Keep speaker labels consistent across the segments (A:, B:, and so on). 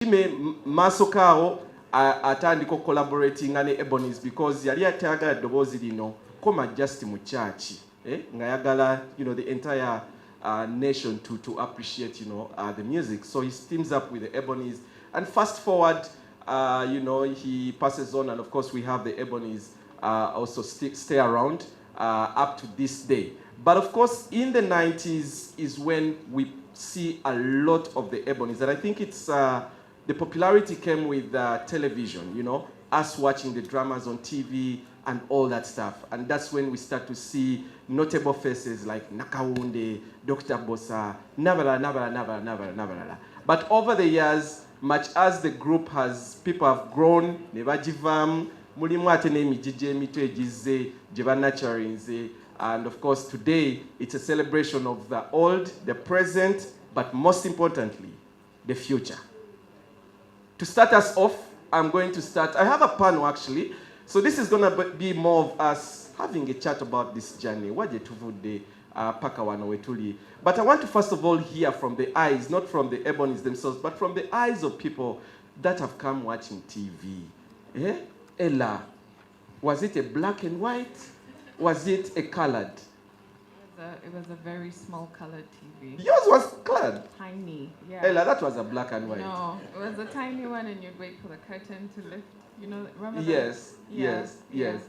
A: Masokao atandiko collaborating ne Ebonies because yali atagala dobozi lino koma just mu church ngayagala the entire nation to appreciate the music, so he teams up with the Ebonies, and fast forward he passes on, and of course we have the Ebonies also stay around up to this day. But of course in the 90s is when we see a lot of the Ebonies, and I think it's the popularity came with television, us watching the dramas on TV and all that stuff. And that's when we start to see notable faces like Nakawundu, Dr. Bbossa, Nabala. But over the years, much as the group people have grown, and of course today it's a celebration of the old, the present, but most importantly, the future. To start us off, I'm going to start. I have a panel actually. So this is going to be more of us having a chat about this journey. But I want to first of all hear from the eyes, not from the Ebonies themselves, but from the eyes of people that have come watching TV. Ella, was it a black and white? Was it a colored?
B: It was a very small colored TV.
A: Yours was colored?
B: Tiny, yeah.
A: Ella, that was a black and white.
B: No, it was a tiny one, and you'd wait for the curtain to lift. Remember
A: Yes, that? Yes.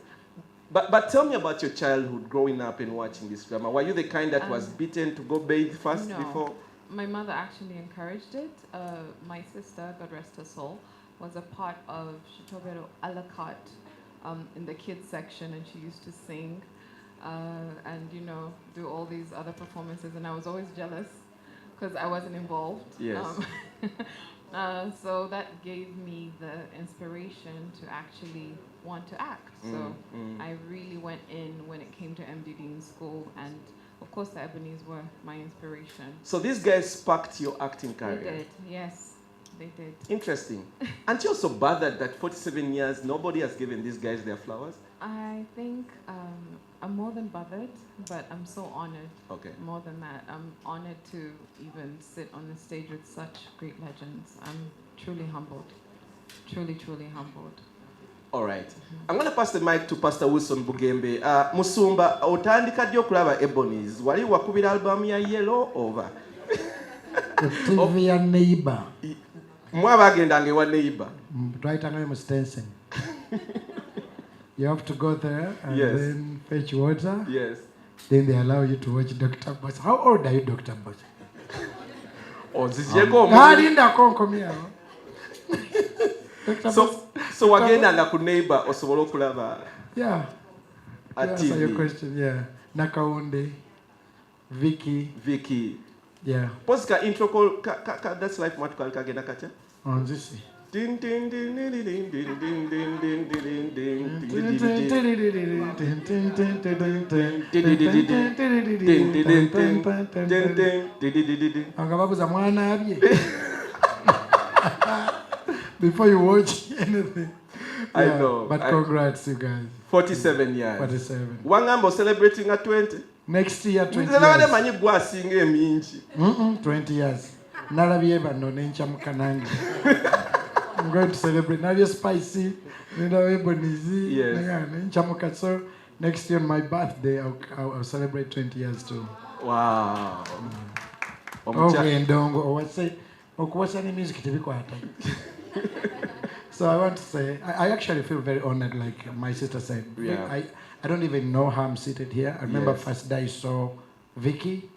A: But tell me about your childhood growing up and watching this drama. Were you the kind that was beaten to go bathe first before?
B: My mother actually encouraged it. My sister, God rest her soul, was a part of Shitobero a la carte in the kids section, and she used to sing. And do all these other performances, and I was always jealous because I wasn't involved.
A: Yes.
B: So that gave me the inspiration to actually want to act. So I really went in when it came to MDD in school, and of course the Ebonies were my inspiration.
A: So these guys sparked your acting career?
B: They did, yes. They did.
A: Interesting. Aren't you also bothered that 47 years nobody has given these guys their flowers?
B: I think I'm more than bothered, but I'm so honored.
A: Okay.
B: More than that, I'm honored to even sit on the stage with such great legends. I'm truly humbled. Truly, truly humbled.
A: All right. I'm going to pass the mic to Pastor Wilson Bugembe. Musumba, otandika dyo kulaba Ebonies. Wali wakubira album ya Yellow over?
C: TV ya neighbor.
A: Mwabagendange wa neighbor.
C: Right under Mustensen. You have to go there and then fetch water.
A: Yes.
C: Then they allow you to watch Dr. Bbossa. How old are you, Dr. Bbossa?
A: So wagenda ku neighbor osobola okulaba.
C: Yeah. Answer your question. Yeah. Nakawundu, Vicky. Yeah.
A: Posika intro call that's life Mwatu kagenda katya?
C: On this.
A: Din din din din din din din din din din din
C: before you watch anything.
A: I know.
C: But congrats, you guys.
A: 47 years.
C: 47.
A: Wangambo celebrating at 20?
C: Next year, 20 years. 20 years. I'm going to celebrate. Now you're spicy. Ebonies.
A: Yes.
C: So next year, on my birthday, I'll celebrate 20 years too.
A: Wow.
C: So I want to say, I actually feel very honored, like my sister said.
A: Yeah.
C: I don't even know how I'm seated here. I remember first day I saw Vicky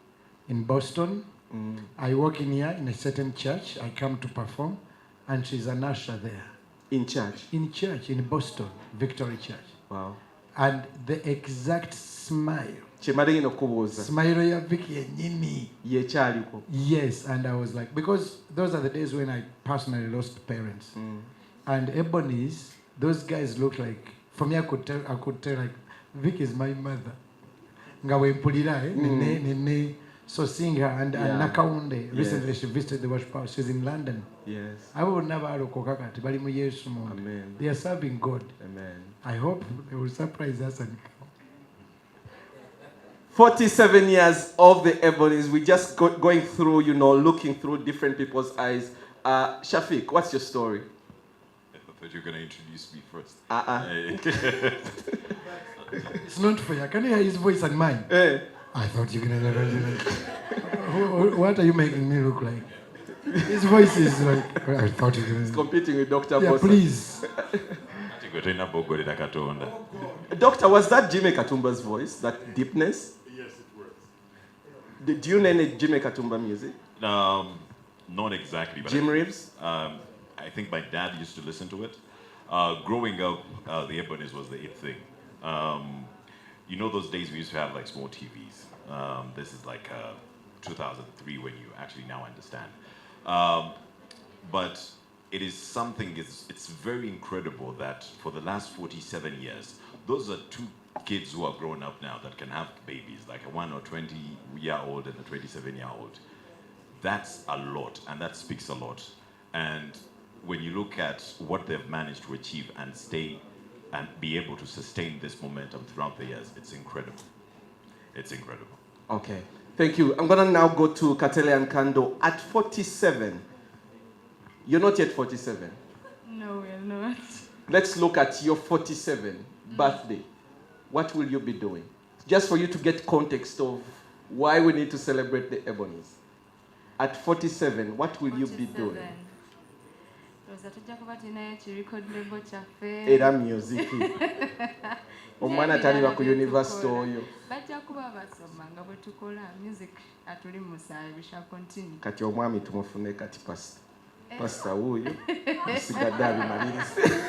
C: in Boston. I walk in here in a certain church. I come to perform, and she's an usher there.
A: In church?
C: In church, in Boston, Victory Church.
A: Wow.
C: And the exact smile.
A: Smile
C: ya Vicky Nyini. Yes, and I was like, because those are the days when I personally lost parents. And Ebonies, those guys look like, for me I could tell like, Vic is my mother. So seeing her and Nakawundu, recently she visited the worship house. She's in London.
A: Yes.
C: I will never Amen. They are serving God.
A: Amen.
C: I hope they will surprise us and come.
A: 47 years of the Ebonies. We just going through, looking through different people's eyes. Shafiq, what's your story?
D: I thought you were going to introduce me first.
C: It's not fair. Can you hear his voice and mine? I thought you were going to... What are you making me look like? His voice is like... I thought you were going to...
A: He's competing with Dr.
C: Yeah,
A: Bbossa.
C: please.
A: Doctor, was that Jimmy Katumba's voice, that deepness?
D: Yes, it was.
A: Do you know any Jimmy Katumba music?
D: Not exactly. But
A: Jim Reeves?
D: I think my dad used to listen to it. Growing up, the Ebonies was the it thing. You know those days we used to have like small TVs. This is like 2003 when you actually now understand. But it is something, it's very incredible that for the last 47 years, those are two kids who are grown up now that can have babies, like a 1 or 20-year-old and a 27-year-old. That's a lot, and that speaks a lot. And when you look at what they've managed to achieve and stay and be able to sustain this momentum throughout the years, it's incredible. It's incredible.
A: Okay, thank you. I'm gonna now go to Katele and Kando. At 47, you're not yet 47.
B: No, we're not.
A: Let's look at your 47 birthday. What will you be doing? Just for you to get context of why we need to celebrate the Ebonies. At 47, what will you be doing? Era music. Omwana taliba ku university oyo.
B: Bajja kuba basoma nga bwe tukola music atuli mu musaale we shall continue.
A: Kati omwami tumufune kati pastor. Pastor wuyo. Sigadde abimalirize.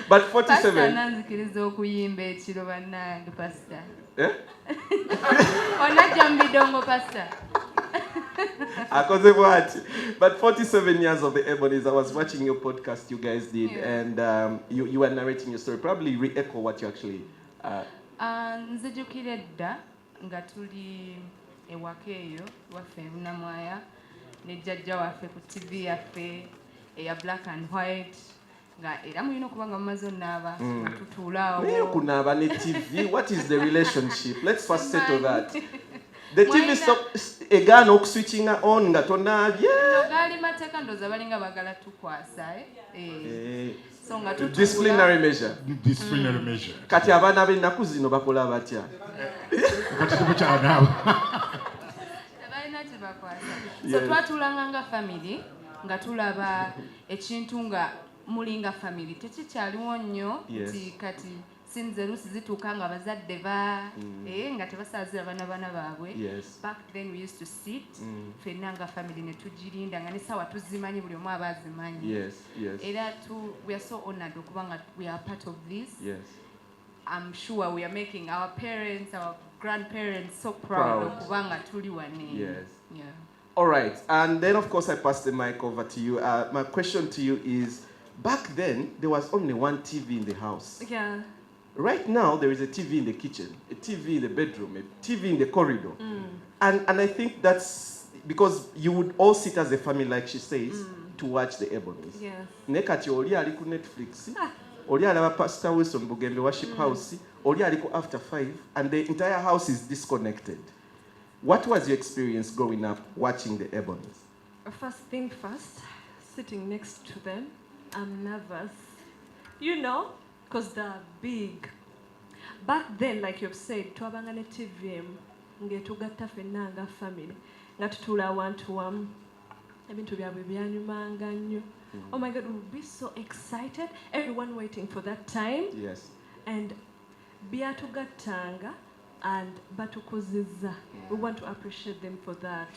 A: But 47.
B: Pastor nanzikiriza okuyimba ekiro bannange pastor. Onajja mu bidongo pastor.
A: But 47 years of the Ebonies, I was watching your podcast you guys did, and you were narrating your story. Probably re-echo what you actually...
B: Nzijukira dda nga tuli ewaka eyo waffe Bunamwaya ne jjajja waffe ku TV yaffe eya black and white nga era mulina okuba nga mumaze onnaaba nga tutuula awo.
A: Naye okunaaba ne TV, what is the relationship? Let's first settle that. The TV egaana okuswitchinga on nga tonaabye.
B: Gaali mateeka ndowooza balinga bagala tukwasa. So nga tutuula.
A: Disciplinary measure.
C: Disciplinary measure.
A: Kati abaana b'ennaku zino bakola batya?
C: Kati tebukyanaabo.
B: Tebalina kye bakwasa. So twatuulanga nga family nga tulaba ekintu nga mulinga family. Tekikyaliwo nnyo nti kati since Lucy zituuka nga bazadde nga tebasaazira baana baabwe. Back then we used to sit ffenna nga family ne tugirinda nga n'essaawa tuzimanyi buli omu aba azimanyi. Era we are so honored okuba nga we are part of this. I'm sure we are making our parents, our grandparents so proud okuba nga tuli wane.
A: All right, and then of course I pass the mic over to you. My question to you is, back then there was only one TV in the house. Right now, there is a TV in the kitchen, a TV in the bedroom, a TV in the corridor. And I think that's because you would all sit as a family, like she says, to watch the Ebonies. Nekati oli ali ku Netflix, oli alaba Pastor Wilson Bugembe Worship House, oli ali ku After 5, and the entire house is disconnected. What was your experience growing up watching the Ebonies?
E: First thing first, sitting next to them, I'm nervous. You know? Because they're big. Back then, like you've said, twabanga ne TV ngetugatta ffenna nga family nga tutuula one-to-one ebintu byabwe byanyumanga nnyo. Oh my God, we would be so excited, everyone waiting for that time. And byatugattanga and batukuzizza. We want to appreciate them for that,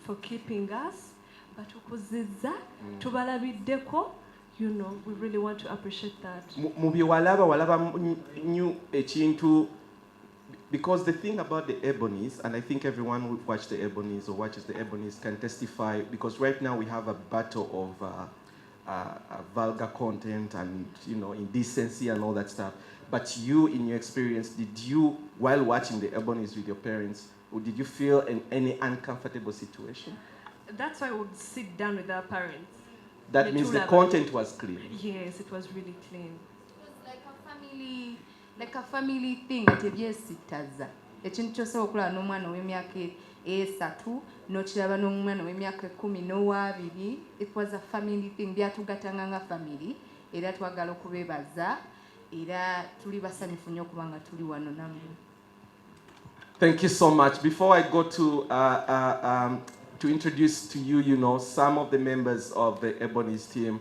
E: for keeping us. Batukuzizza, tubalabiddeko. You know, we really want to appreciate that.
A: Because the thing about the Ebonies, and I think everyone who watched the Ebonies or watches the Ebonies can testify, because right now we have a battle of vulgar content and, you know, indecency and all that stuff. But you, in your experience, did you, while watching the Ebonies with your parents, or did you feel in any uncomfortable situation?
E: That's why we would sit down with our parents.
A: That means the content was clean.
E: Yes, it was really clean.
B: It was like a family thing. Ekintu ky'osooka okulaba n'omwana w'emyaka
F: esatu n'okiraba n'omwana w'emyaka 10 n'owabiri. It was a family thing, byatugatanga nga family era twagala okubebaza era tuli basanyufu nnyo kubanga tuli wano nammwe.
A: Thank you so much. Before I go to introduce to you, some of the members of the Ebonies team,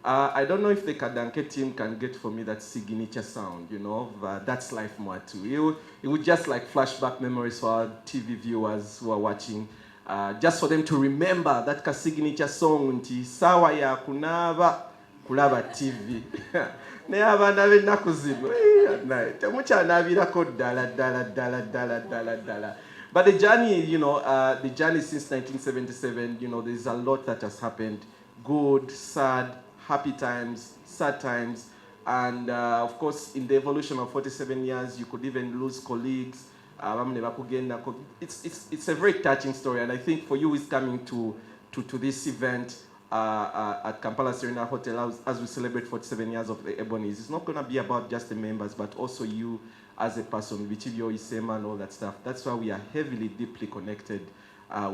A: I don't know if the Kadanke team can get for me that signature sound, that's life Mwatu. It would just like flashback memories for our TV viewers who are watching, just for them to remember that signature song, nti sawa ya kunaba kulaba TV. Ne abana b'ennaku zino temukyanabirako ddala. But the journey, the journey since 1977, there's a lot that has happened. Good, sad, happy times, sad times. And of course, in the evolution of 47 years, you could even lose colleagues. It's a very touching story. And I think for you who is coming to this event at Kampala Serena Hotel as we celebrate 47 years of the Ebonies, it's not going to be about just the members, but also you as a person, Vichivio, Isema, and all that stuff. That's why we are heavily, deeply connected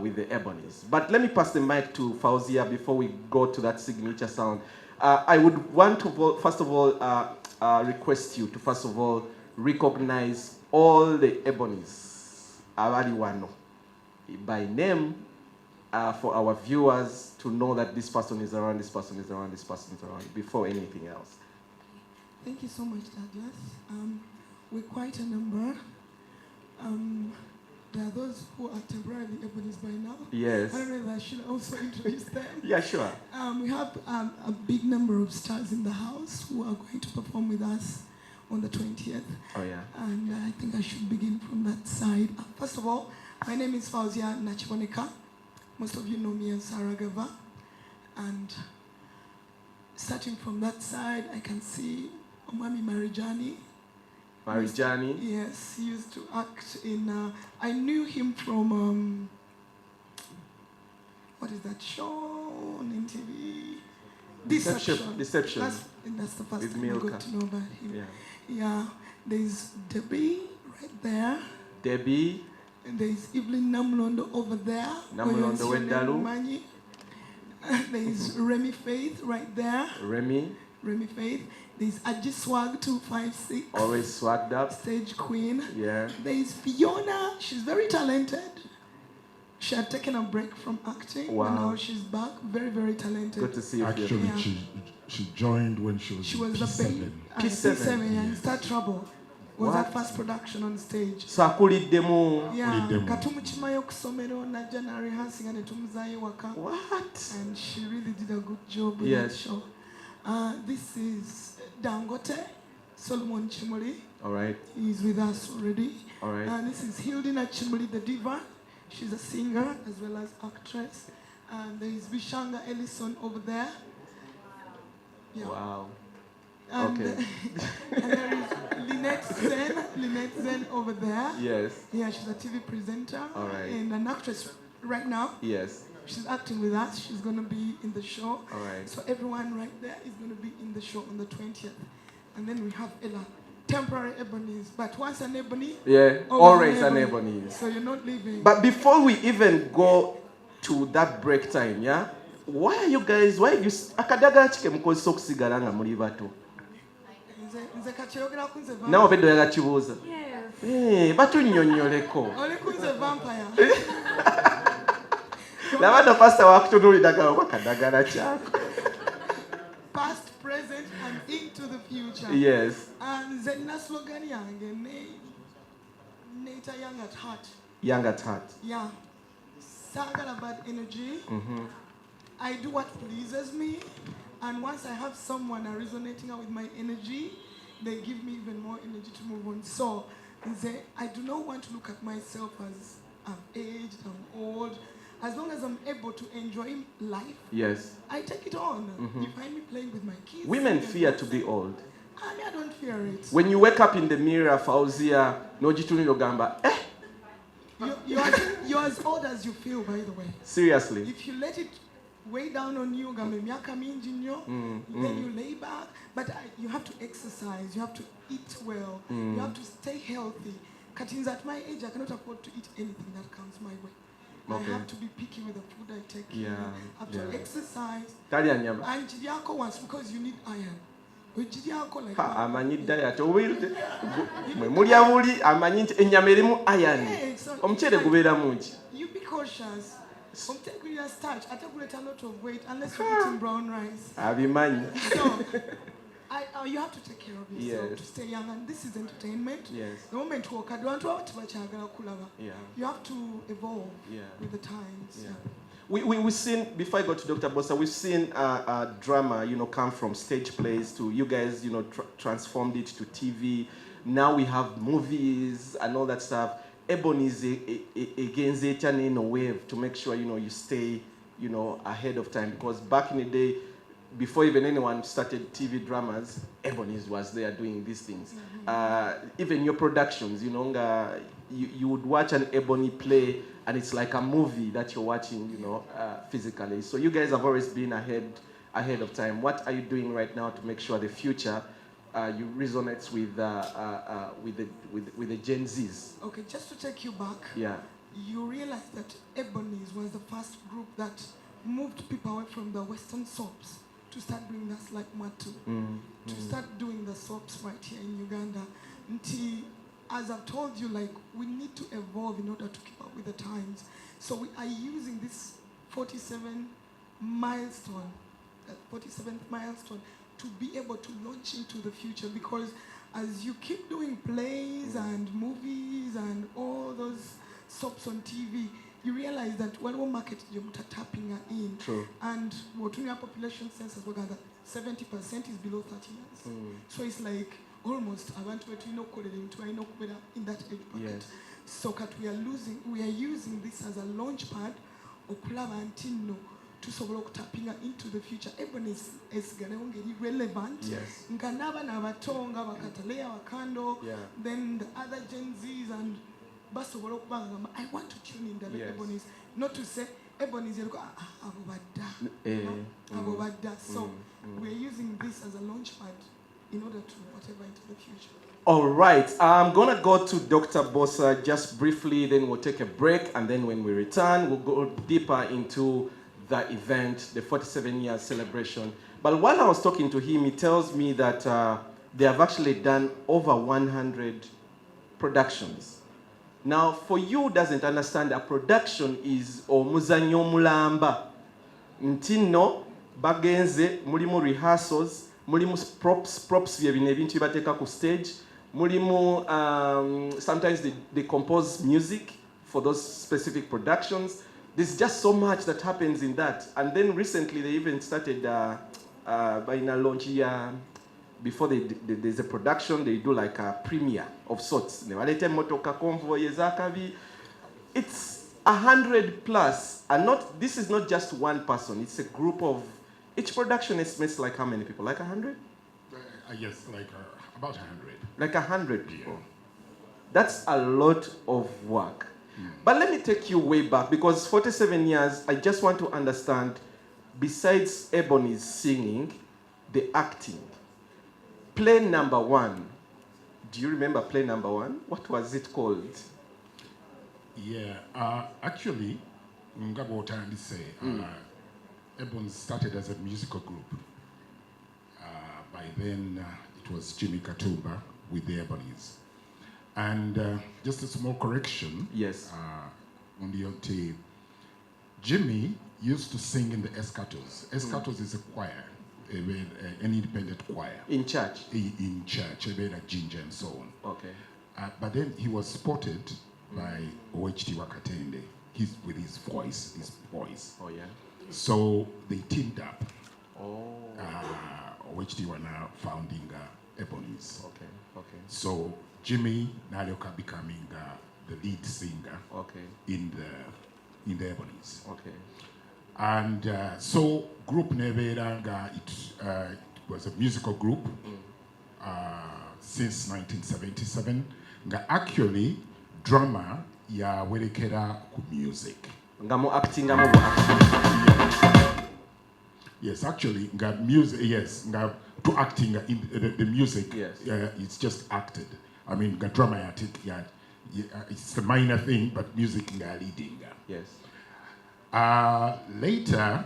A: with the Ebonies. But let me pass the mic to Fauzia before we go to that signature sound. I would want to, first of all, request you to, first of all, recognize all the Ebonies, Abariwano, by name, for our viewers to know that this person is around, this person is around, this person is around, before anything else.
G: Thank you so much, Douglas. We're quite a number. There are those who are temporarily Ebonies by now.
A: Yes.
G: I don't know if I should also introduce them.
A: Yeah, sure.
G: We have a big number of stars in the house who are going to perform with us on the 20th.
A: Oh, yeah.
G: And I think I should begin from that side. First of all, my name is Fauzia Nachiboneka. Most of you know me as Saragava. And starting from that side, I can see Omami Marijani.
A: Marijani?
G: Yes, he used to act in, I knew him from, what is that show on MTV? Deception. That's the first time I got to know about him. Yeah, there's Debbie right there.
A: Debbie.
G: And there's Evelyn Namlondo over there.
A: Namlondo Wendalu.
G: There's Remy Faith right there.
A: Remy
G: Faith. There's Aji Swag 256.
A: Always swagged up.
G: Stage queen.
A: Yeah.
G: There's Fiona. She's very talented. She had taken a break from acting.
A: Wow.
G: And now she's back. Very, very talented.
A: Good to see you.
H: Actually,
G: yeah.
H: she joined when she was
G: P7.
A: P7.
G: Yeah. Start Trouble. Was that first production on stage.
A: So akulidemu.
G: Yeah. Katumuchimayo kusomero najja na rehearsing and tumuzayo waka.
A: What?
G: And she really did a good job with that show. This is Dangote, Solomon Chimoli.
A: All right.
G: He's with us already.
A: All right.
G: This is Hildina Chimoli, the diva. She's a singer as well as actress. And there is Vishanga Ellison over there. Yeah.
A: Wow.
G: And,
A: okay.
G: And there is Lynette Zen over there.
A: Yes.
G: Yeah, she's a TV presenter.
A: All right.
G: And an actress right now.
A: Yes.
G: She's acting with us. She's going to be in the show.
A: All right.
G: So everyone right there is going to be in the show on the 20th. And then we have Ella, temporary Ebonies. But once an Ebony,
A: yeah, always an Ebony.
G: So you're not leaving.
A: But before we even go to that break time, yeah, why are you guys, akadaga chike mkozesa okusigala nga muli bato?
G: Nze kachirogera kunze vampire.
A: Nawe beddo yagakibuuza.
E: Yes.
A: Batunnyonnyoleko.
G: Oli kunze vampire.
A: Labada pastor wakutunuuliraga oba kadagala kyako.
G: Past, present, and into the future.
A: Yes.
G: And nze slogan yange neita young at heart.
A: Young at heart.
G: Yeah. Sagala bad energy. I do what pleases me. And once I have someone resonating with my energy, they give me even more energy to move on. So I do not want to look at myself as I'm aged, I'm old. As long as I'm able to enjoy life,
A: yes,
G: I take it on. You find me playing with my kids.
A: Women fear to be old.
G: I don't fear it.
A: When you wake up in the mirror, Fauzia, nojitunilo gamba,
G: You're as old as you feel, by the way.
A: Seriously.
G: If you let it weigh down on you, then you lay back. But you have to exercise, you have to eat well, you have to stay healthy. Katin's at my age, I cannot afford to eat anything that comes my way.
A: Okay.
G: I have to be picky with the food I take in.
A: Yeah,
G: I have to exercise.
A: Talya nyama.
G: And Jidiako once because you need iron. With Jidiako like
A: Ha, amanyi diet. Mwe mulya buli amanyi nti ennyama erimu iron. Omuceere gubeera mungi.
G: You be cautious. I'm taking your starch. I take a lot of weight unless you're eating brown rice.
A: Abimanyi.
G: So, you have to take care of yourself
A: Yes.
G: to stay young, and this is entertainment.
A: Yes.
G: The moment you walk,
A: Yeah.
G: you have to evolve
A: Yeah.
G: with the times.
A: Yeah. We've seen, before I go to Dr. Bbossa, we've seen drama, come from stage plays to you guys, transformed it to TV. Now we have movies and all that stuff. Ebonies against it and in a wave to make sure, you stay, ahead of time. Because back in the day, before even anyone started TV dramas, Ebonies was there doing these things. Even your productions, you would watch an Ebony play and it's like a movie that you're watching, physically. So you guys have always been ahead of time. What are you doing right now to make sure the future you resonates with the Gen Zs?
G: Okay, just to take you back.
A: Yeah.
G: You realize that Ebonies was the first group that moved people away from the Western soaps to start doing this like Mwatu, to start doing the soaps right here in Uganda. Until, as I've told you, we need to evolve in order to keep up with the times. So we are using this 47th milestone to be able to launch into the future, because as you keep doing plays and movies and all those soaps on TV, you realize that what market you're tapping in.
A: True.
G: And what in your population census, 70% is below 30 years. So it's like almost I want to in that age bracket.
A: Yes.
G: So we are using this as a launch pad to tapping into the future. Ebonies is relevant.
A: Yes.
G: Then the other Gen Zs and I want to tune in the Ebonies, not to say Ebonies So we're using this as a launch pad in order to whatever into the future.
A: All right, I'm gonna go to Dr. Bbossa just briefly, then we'll take a break, and then when we return, we'll go deeper into the event, the 47-year celebration. But while I was talking to him, he tells me that they have actually done over 100 productions. Now, for you who doesn't understand, a production is omuzanyo mulamba. Ntino, bagenze, mulimu rehearsals, mulimu props vya bintu bateka ku stage, mulimu, sometimes they compose music for those specific productions. There's just so much that happens in that. And then recently they even started by a launch here. Before there's a production, they do like a premiere of sorts. It's 100 plus, and this is not just one person. It's a group of. Each production estimates like how many people? Like 100?
H: Yes, about 100.
A: Like 100 people.
H: Yeah.
A: That's a lot of work. But let me take you way back, because 47 years, I just want to understand, besides Ebony's singing, the acting. Play number one. Do you remember play number one? What was it called?
H: Yeah, actually, Ngabo Tandi say, Ebonies started as a musical group. By then, it was Jimmy Katumba with the Ebonies. And just a small correction.
A: Yes.
H: On the OT, Jimmy used to sing in the Escatos. Escatos is a choir, an independent choir.
A: In church?
H: In church, a ginger and so on.
A: Okay.
H: But then he was spotted by OHT Wakatende, with his voice.
A: Oh, yeah.
H: So they teamed up.
A: Oh.
H: OHT were now founding Ebonies.
A: Okay.
H: So Jimmy Nalioka becoming the lead singer in the Ebonies.
A: Okay.
H: And so group Neveranga, it was a musical group since 1977. Actually, drama ya welekera ku music.
A: Ngamo acting
H: Yes, actually, music. Yes, to acting in the music.
A: Yes.
H: It's just acted. I mean, dramatic. Yeah, it's a minor thing, but music leading.
A: Yes.
H: Later,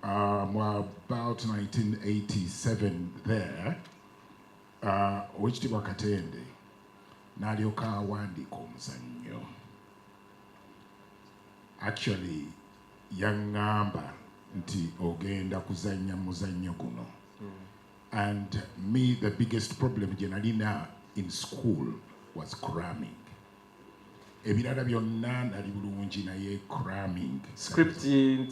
H: about 1987 there, Oweekitiibwa Katende n'alyoka awandiika omuzannyo. Actually, yaŋŋamba nti ogenda kuzannya muzannyo guno. And me, the biggest problem gye nalina in school was cramming. Ebirala byonna nali bulungi naye cramming.
A: Scripting.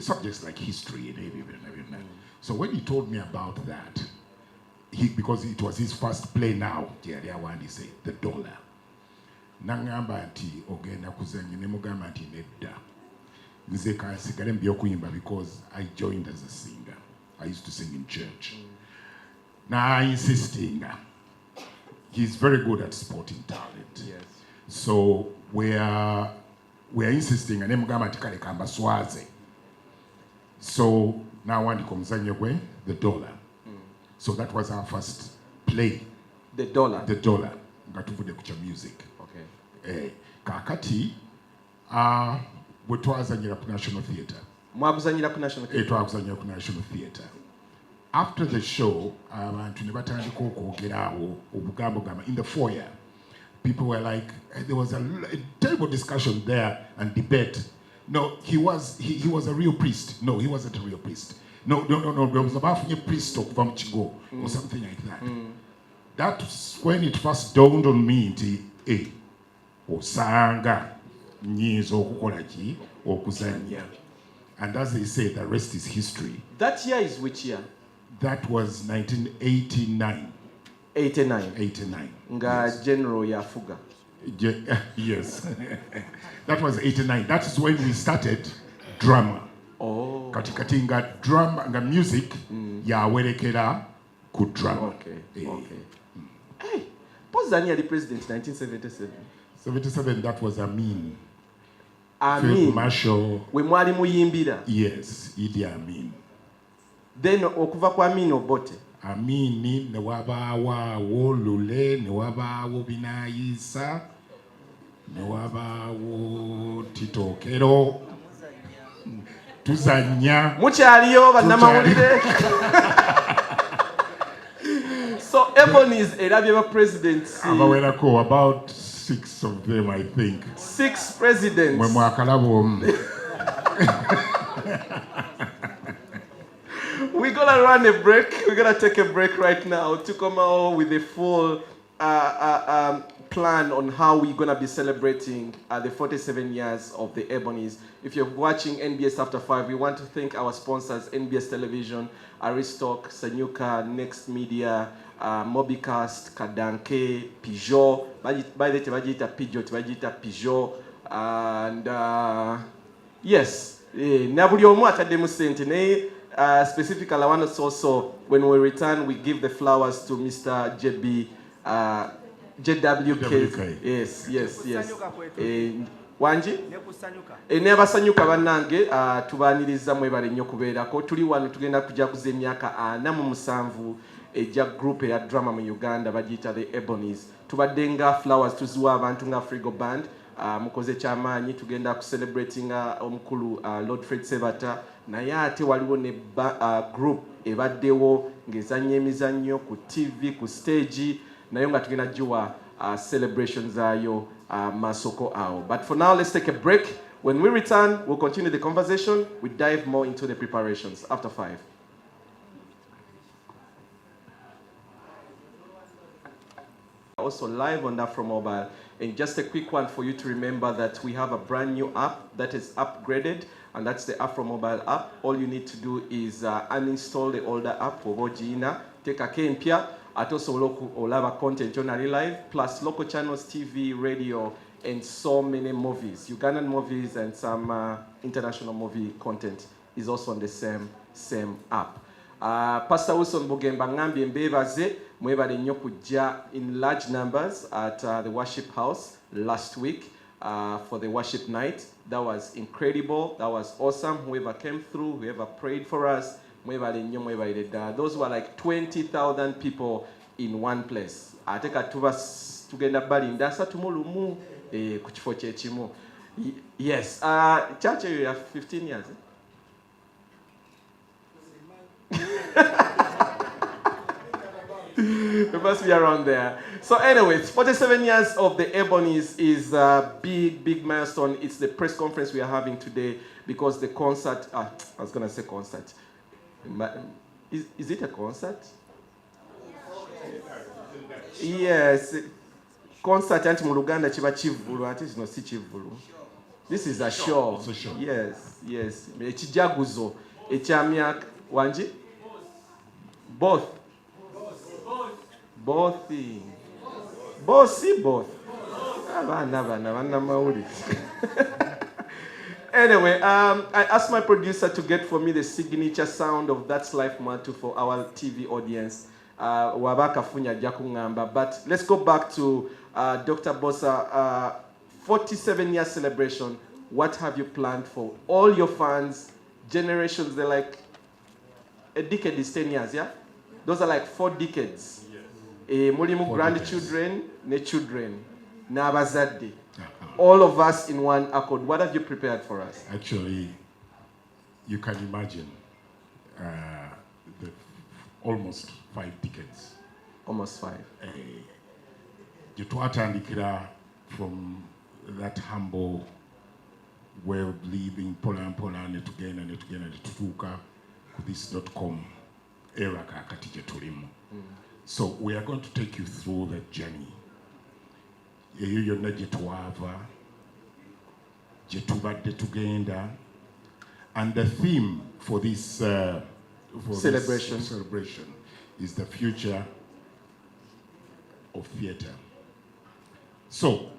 H: Subjects like history and everything. So when he told me about that, because it was his first play now, he said, The Dollar. Nangamba nti ogenda kuzannya ne mugamba nti nedda. Nze kasigale mbyokuyimba because I joined as a singer. I used to sing in church. Now insisting. He's very good at sporting talent.
A: Yes.
H: So we are insisting and mugamba nti kale kamba swaze. So now wandika omuzannyo gwe, The Dollar. So that was our first play.
A: The Dollar.
H: The Dollar. Nga tuvudde ku kya music.
A: Okay.
H: Kakati bwe twazannyira ku National Theatre.
A: Mwaguzannyira ku National Theatre.
H: Twaguzannyira ku National Theatre. After the show, abantu ne batandika okwogera awo obugambo gamba in the foyer. People were like, there was a terrible discussion there and debate. No, he was a real priest. No, he wasn't a real priest. No. There was a priest of Vamchigo or something like that. That's when it first dawned on me, osanga nyizo okukola ki okuzannya. And as they say, the rest is history.
A: That year is which year?
H: That was 1989. 89.
A: Nga
H: yes.
A: General Yafuga.
H: Yes. That was 89. That is when we started drama.
A: Oh.
H: Kati nga drama nga music yawerekera ku drama.
A: Okay. Hey, Pozzani the president 1977.
H: 77, that was Amin.
A: Amin.
H: Marshall.
A: We mwali muyimbira.
H: Yes, Idi Amin.
A: Then okuva kwa Amin obote.
H: Amin ne wabaawo Lule, ne wabaawo Binayisa, ne wabaawo Titokero. Tuzannya.
A: Mukyaliyo bannamawulire. So Ebonies erabye ba presidents.
H: Abawerako about 6 of them, I think.
A: 6 presidents.
H: Mwe mwakalabo.
A: We're gonna run a break. We're gonna take a break right now to come out with a full plan on how we're gonna be celebrating the 47 years of the Ebonies. If you're watching NBS After 5, we want to thank our sponsors: NBS Television, Aristoc, Sanyuka, Next Media, Mobicast, Kadanke, Peugeot. By the Tebajita Peugeot, and yes, Nabuliomo atademu sente. Specifically, I want us also, when we return, we give the flowers to Mr. JWK. Yes. Wanji? Nebasanyuka bannange tubaaniriza mwebale nnyo kubeerako. Tuli wano tugenda kujja kuza emyaka 47 ejja group ya drama mu Uganda bagiyita the Ebonies. Tubadde nga flowers tuziwa abantu nga Frigo Band. Mukoze kyamaanyi tugenda ku celebrating omukulu Lord Fred Sebata. Naye ate waliwo ne group ebaddewo ng'ezannya emizannyo ku TV, ku stage, nayo nga tugenda jiwa celebrations zaayo masoko awo. But for now, let's take a break. When we return, we'll continue the conversation. We dive more into the preparations after 5. Also live on Afro Mobile. And just a quick one for you to remember that we have a brand new app that is upgraded, and that's the Afro Mobile app. All you need to do is uninstall the older app, Obojina, take a kempia, at also local Olava content on live, plus local channels, TV, radio, and so many movies. Ugandan movies and some international movie content is also on the same app. Pastor Wilson Bugemba Ngambi Mbebaze mwebale nnyo kujja in large numbers at the worship house last week for the worship night. That was incredible. That was awesome. Whoever came through, whoever prayed for us, mwebale nnyo mwebale ddala. Those were like 20,000 people in one place. Ate katuba tugenda balinda 3 ku kifo kyekimu. Yes. Church, you have 15 years. It must be around there. So anyways, 47 years of the Ebonies is a big milestone. It's the press conference we are having today because the concert, I was going to say concert. Is it a concert? Yes. Concert anti mu Luganda chiba chivulu ate zino si chivulu. This is a show.
H: It's a show.
A: Yes. Ekijaguzo ekyamyaka wanji? Both. Anyway, I asked my producer to get for me the signature sound of That's Life Mwatu for our TV audience. But let's go back to Dr. Bbossa. 47-year celebration. What have you planned for all your fans, generations? They're like, a decade is 10 years, yeah? Those are like 4 decades. Mulimu grandchildren, ne children, na abazadde. All of us in one accord. What have you prepared for us?
H: Actually, you can imagine the almost 5 decades.
A: Almost 5.
H: Twatandikira from that humble way of living, pola netugenda netutuuka ku this.com era kakati gye tulimu. So we are going to take you through that journey. Eyo yonna gye twava, gye tubadde tugenda, and the theme for this celebration is the future of theatre. So,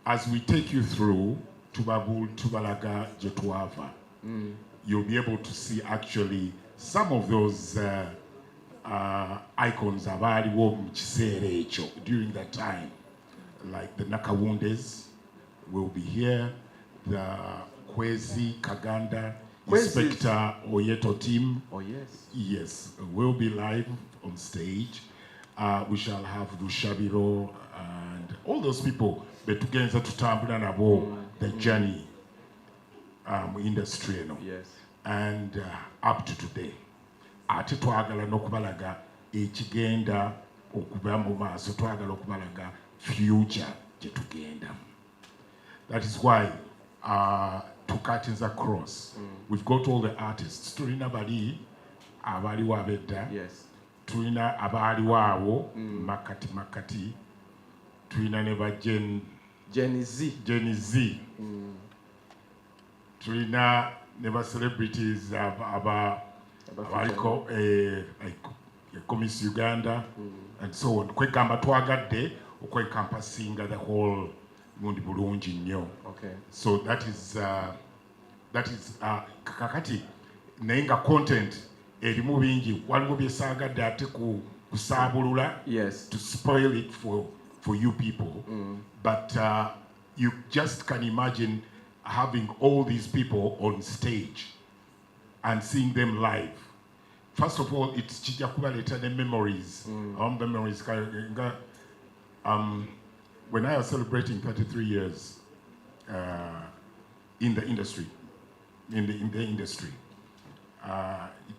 H: as we take you through Tubalaga gye twava, you'll be able to see actually some of those icons abaaliwo mu kiseera ekyo during that time, like the Nakawundes will be here, the Kwezi Kaganda, Inspector Oyeto team.
A: Oh yes.
H: Yes, will be live on stage. We shall have Rushabiro and all those people betugenza tutambula nabo the journey industry, you know.
A: Yes.
H: And up to today. Ate twagala n'okubalaga ekigenda okuba mu maaso, twagala okubalaga future gye tugenda. That is why to curtains across, we've got all the artists. Tulina bali abaliwo abedda.
A: Yes.
H: Tulina abaliwo awo makati. Tulina ne ba Jenny Z. Tulina ne ba celebrities abaliko like Miss Uganda and so on. Kwegamba twagadde okwencampassinga the whole mundi bulungi nnyo.
A: Okay.
H: So that is kakati naye nga content erimu bingi, waliwo byesaagadde ate kusaabulula.
A: Yes.
H: To spoil it for you people. But you just can imagine having all these people on stage and seeing them live. First of all, it's kijja kubaleeta ne memories. Memories. When I was celebrating 33 years in the industry, it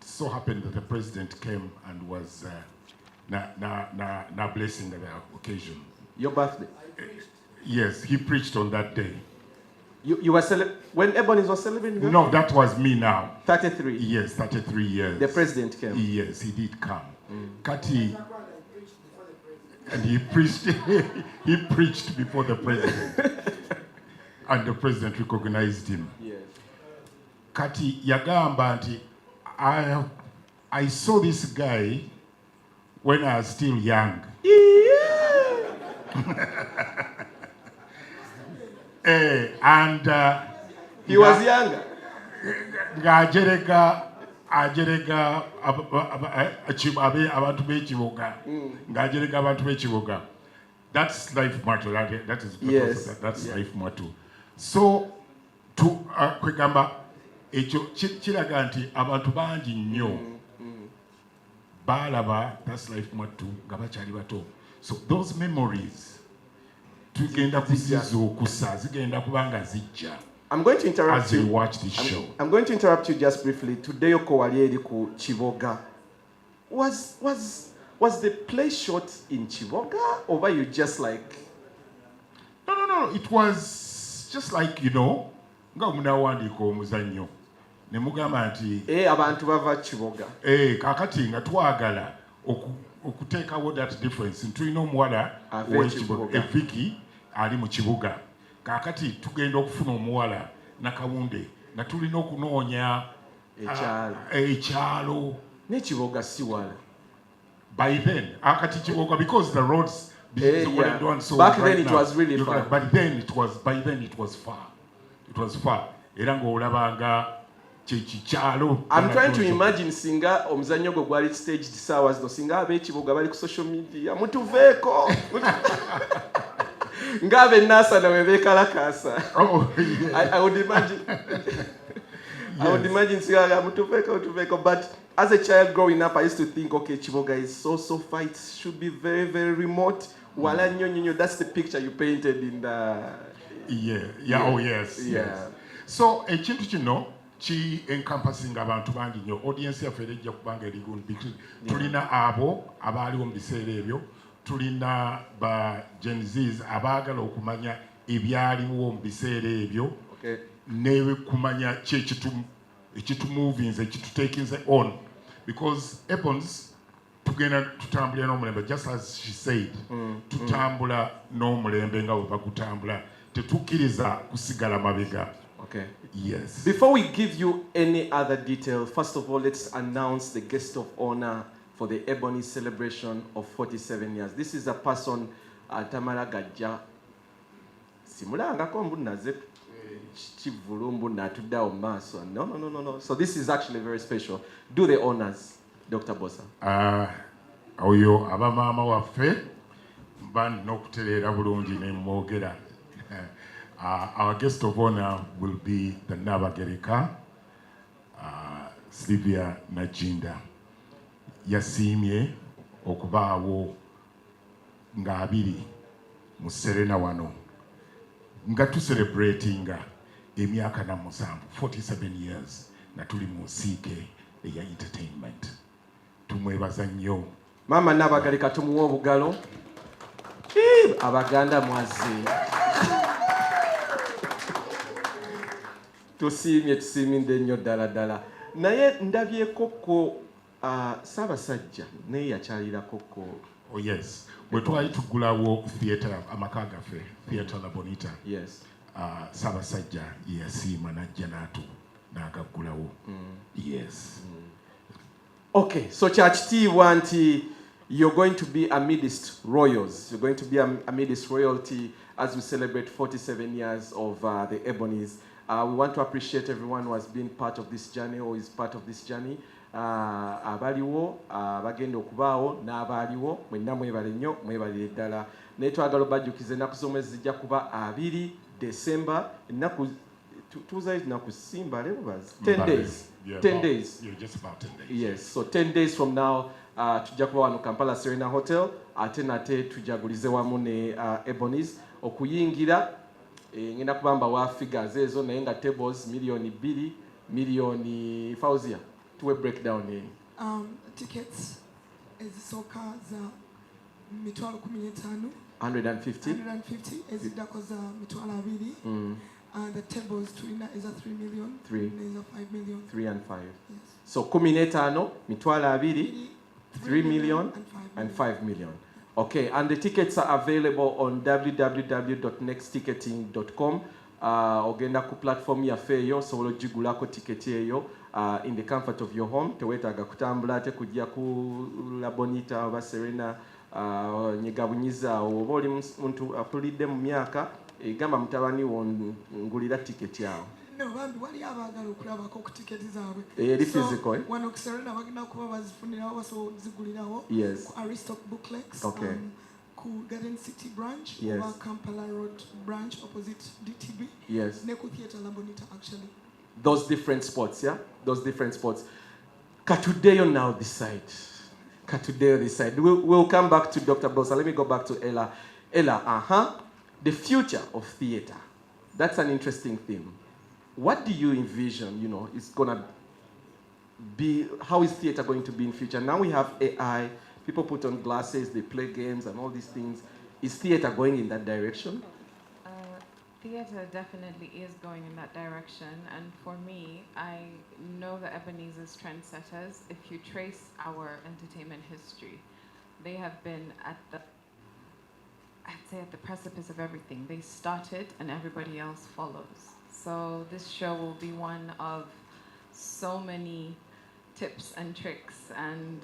H: so happened that the president came and was na blessing the occasion.
A: Your birthday?
H: Yes, he preached on that day.
A: You were when Ebonies was celebrating?
H: No, that was me now.
A: 33?
H: Yes, 33 years.
A: The president came?
H: Yes, he did come. Kati, and he preached before the president. And the president recognized him.
A: Yes.
H: Kati, yagamba nti, I saw this guy when I was still young. And
A: he was younger.
H: Ajerega abantu b'ekibuga. Ng'ajerega abantu b'ekibuga. That's life Mwatu.
A: Yes.
H: That's life Mwatu. So kwegamba ekyo kiraga nti abantu bangi nnyo balaba That's Life Mwatu nga bakyali bato. So those memories tugenda kuzizuukusa zigenda kubanga zijja.
A: I'm going to interrupt
H: as
A: you.
H: you watch this show.
A: I'm going to interrupt you just briefly. Today ko wali eri ku Kiboga. Was the play shot in Kiboga, or were you just like?
H: No. It was just like, you know, nga munawandika omuzannyo ne mugamba nti
A: abantu bava Kiboga.
H: Kakati nga twagala okuteekawo that difference. Tulina omuwala ow'Ekiboga Vicky ali mu Kibuga. Kakati tugenda okufuna omuwala Nakawundu nga tulina okunoonya ekyalo
A: ne Kiboga si wala.
H: By then, akati Kiboga, because the roads so
A: back
H: right
A: then it
H: now,
A: was really far.
H: Like, by then it was far. It was far. Era ng'olabanga kyalo.
A: I'm trying to imagine singa omuzannyo gwo gwali staged sawas no singa ab'Ekiboga bali ku social media mutuveeko ngabe nasa na webekalakasa.
H: Oh, yeah.
A: I would imagine. Yes. I would imagine singa mutuveeko, but as a child growing up, I used to think, okay, Kiboga is so far, it should be very, very remote. Wala nyonyo, that's the picture you painted in the...
H: Yeah. Oh, yes.
A: Yeah.
H: Yes. So, ekintu kino ki encompassing abantu bangi nnyo. Audience yaffe ejja kubanga eri gundi. Tulina abo abaaliwo mu biseera ebyo. Tulina ba Gen Zs abaagala okumanya ebyaliwo mu biseera ebyo.
A: Okay.
H: Ne kumanya ekitumovinze ekitutekinze on. Because Ebonies tugenda tutambula n'omulembe, just as she said, tutambula n'omulembe nga bwe bagutambula, tetukkiriza kusigala mabega.
A: Okay.
H: Yes.
A: Before we give you any other detail, first of all, let's announce the guest of honor for the Ebonies celebration of 47 years. This is a person, Tamara Gajja. Simulangako mbunaze chivulumbu natudao maso. No. So this is actually very special. Do the honors, Dr. Bbossa.
H: Oyo abamama waffe bandi n'okutereera bulungi ne mwogera. Our guest of honor will be the Nabagereka, Sylvia Najinda. Yasiimye okubaawo nga abiri mu Serena wano nga tucelebratinga emyaka na musanvu 47 years na tuli mu nsiike eya entertainment. Tumwebaza nnyo
A: Mama Nabagereka, tumuwe obugalo. Abaganda mwazi. Tusiimye nnyo ddala. Naye ndabye koko Ssaabasajja naye yakyalira koko.
H: Oh yes. Bwe twali tugulawo theatre amaka gaffe, Theatre La Bonita.
A: Yes.
H: Ssaabasajja yasiima n'ajja n'agaggulawo. Yes.
A: Okay, so kyakitiibwa nti you're going to be amidst royals. You're going to be amidst royalty as we celebrate 47 years of the Ebonies. We want to appreciate everyone who has been part of this journey or is part of this journey. Abaliwo, bagenda okubaawo n'abaaliwo, mwenna mwebale nnyo, mwebalire ddala. Naye twagala obajjukize ennaku z'omwezi zijja kuba 2 December, ennaku tuuza ennaku simba lebubazi 10 days.
H: Yeah,
A: 10 days.
H: Yeah, just about 10 days.
A: Yes, so 10 days from now, tujja kuba wano Kampala Serena Hotel, ate nate tujagulize wamu ne Ebonies okuyingira. Ngenda kubamba wa figures ezo naye nga tables $2 million Fauzia. To a breakdown in
G: tickets ezisooka za mitwalo 15
A: 150
G: eziddako za mitwalo 2. The tables tulina eza 3 million, eza 5 million.
A: 3 and 5.
G: Yes.
A: So 15 mitwalo 2, 3 million and 5 million. Okay, and the tickets are available on www.nextticketing.com. Ogenda ku platform yaffe eyo osobola ogigulako tiketi eyo in the comfort of your home. Tewetaaga kutambula ate kujja ku La Bonita oba Serena nyegabunyiza oba oli muntu akulidde mu myaka egamba mutabani wo ngulira tiketi awo.
G: No, bambi wali abaagala okulabako ku tiketi zaabwe.
A: Eri physical,
G: wano ku Serena bagenda kuba bazifunirawo basobola zigulirawo.
A: Yes.
G: Ku Aristoc Booklex.
A: Okay.
G: Ku Garden City branch.
A: Yes.
G: Or Kampala Road branch opposite DTB.
A: Yes.
G: Ne ku Theatre La Bonita actually.
A: Those different spots, yeah? Those different spots. Katudeyo now decide. Katudeyo decide. We'll come back to Dr. Bbossa. Let me go back to Ella. Ella, the future of theatre. That's an interesting theme. What do you envision, you know, is going to be, how is theatre going to be in future? Now we have AI, people put on glasses, they play games and all these things. Is theatre going in that direction?
B: Theatre definitely is going in that direction, and for me, I know the Ebonies as trendsetters. If you trace our entertainment history, they have been at the, I'd say at the precipice of everything. They started and everybody else follows. So this show will be one of so many tips and tricks and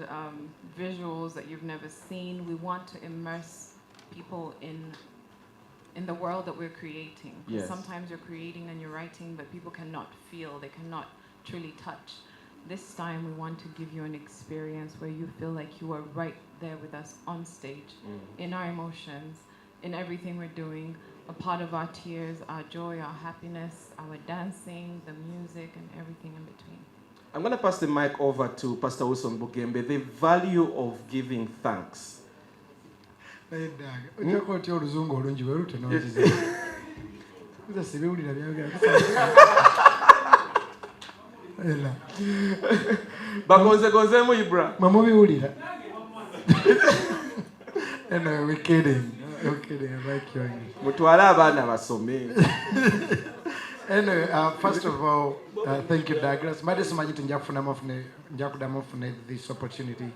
B: visuals that you've never seen. We want to immerse people in the world that we're creating.
A: Yes.
B: Sometimes you're creating and you're writing, but people cannot feel, they cannot truly touch. This time we want to give you an experience where you feel like you are right there with us on stage, in our emotions, in everything we're doing, a part of our tears, our joy, our happiness, our dancing, the music, and everything in between.
A: I'm going to pass the mic over to Pastor Wilson Bugembe, the value of giving thanks. Bagonze mu Ibra.
C: Anyway, we're kidding. We're kidding. I like your English.
A: Mutwala abana basome.
C: Anyway, first of all, thank you, Douglas. This opportunity.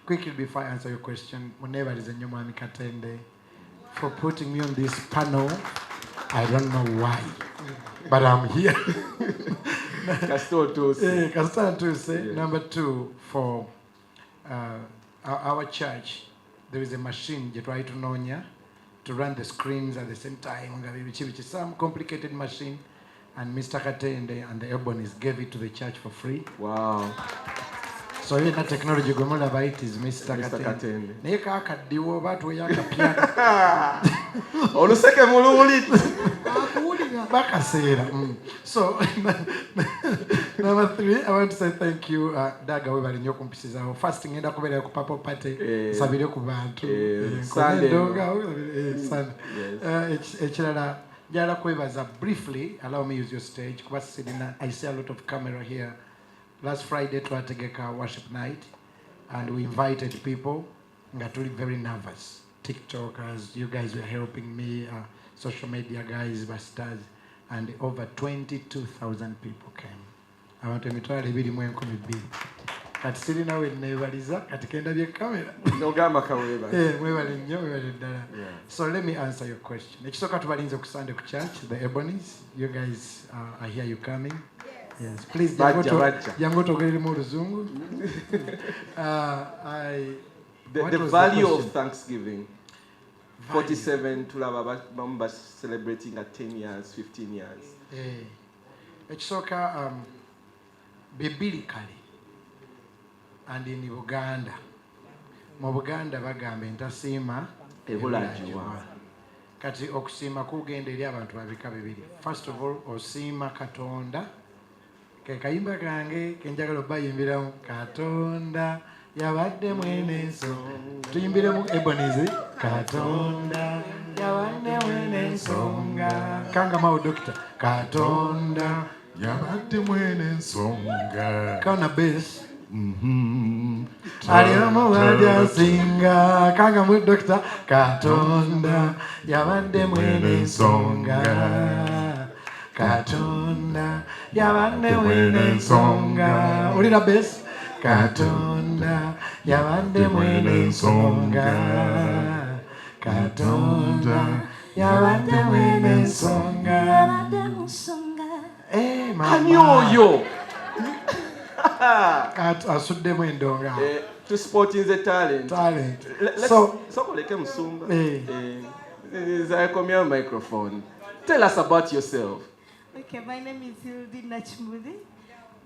C: Quickly before I answer your question, whenever there's a new man Katende, for putting me on this panel, I don't know why, but I'm here. Number two, for our church, there is a machine you try to Nonya to run the screens at the same time. It's some complicated machine, and Mr. Katende and the Ebonies gave it to the church for free.
A: Wow.
C: So even that technology gomola by it is Mr. Katende. Neka akadiwo batu yakapya.
A: Oluseke mululi.
C: So number three, I want to say thank you, Daga webali nnyo kumpisizawo. First ngenda kubeera ku Purple Party sabire ku bantu. Sunday. Ekirala njala kwebaza briefly, allow me use your stage. Kuba sidina, I see a lot of camera here. Last Friday, twategeka worship night, and we invited people. Ngatuli very nervous. TikTokers, you guys were helping me, social media guys, stars, and over 22,000 people came. I want to try to be the one coming big. At sitting now with Nevaliza, at the end of your camera.
A: No gamma kaweba.
C: So let me answer your question. It's okay to Balinzo Sunday Church, the Ebonies. You guys, I hear you coming. Yes, please. The
A: value of Thanksgiving. 47 to members celebrating at 10 years, 15 years.
C: It's okay, biblically, and in Uganda. Mu Buganda bagamba entasima
A: ebulajiwa.
C: Kati okusima kugenda eri abantu babika bibiri. First of all, osima Katonda. Ke kayimba kange kenjagala bayimbiramu Katonda yabadde mwene ensonga. Tuyimbiremu Ebonies. Katonda yabadde mwene ensonga. Kangamawo Doctor. Katonda
H: yabadde mwene ensonga.
C: Kauna bass. Aliyomu wajyasinga. Kangamawo Doctor. Katonda yabadde mwene ensonga. Katonda yabadde mwene ensonga. Ulira bass. Katonda yabadde mwene ensonga. Katonda yabadde mwene ensonga.
A: Anyoyo.
C: Asuddemu endonga.
A: To sport is a talent. So koleke musumba. I come here microphone. Tell us about yourself.
I: Okay, my name is Hildy Nachimudi.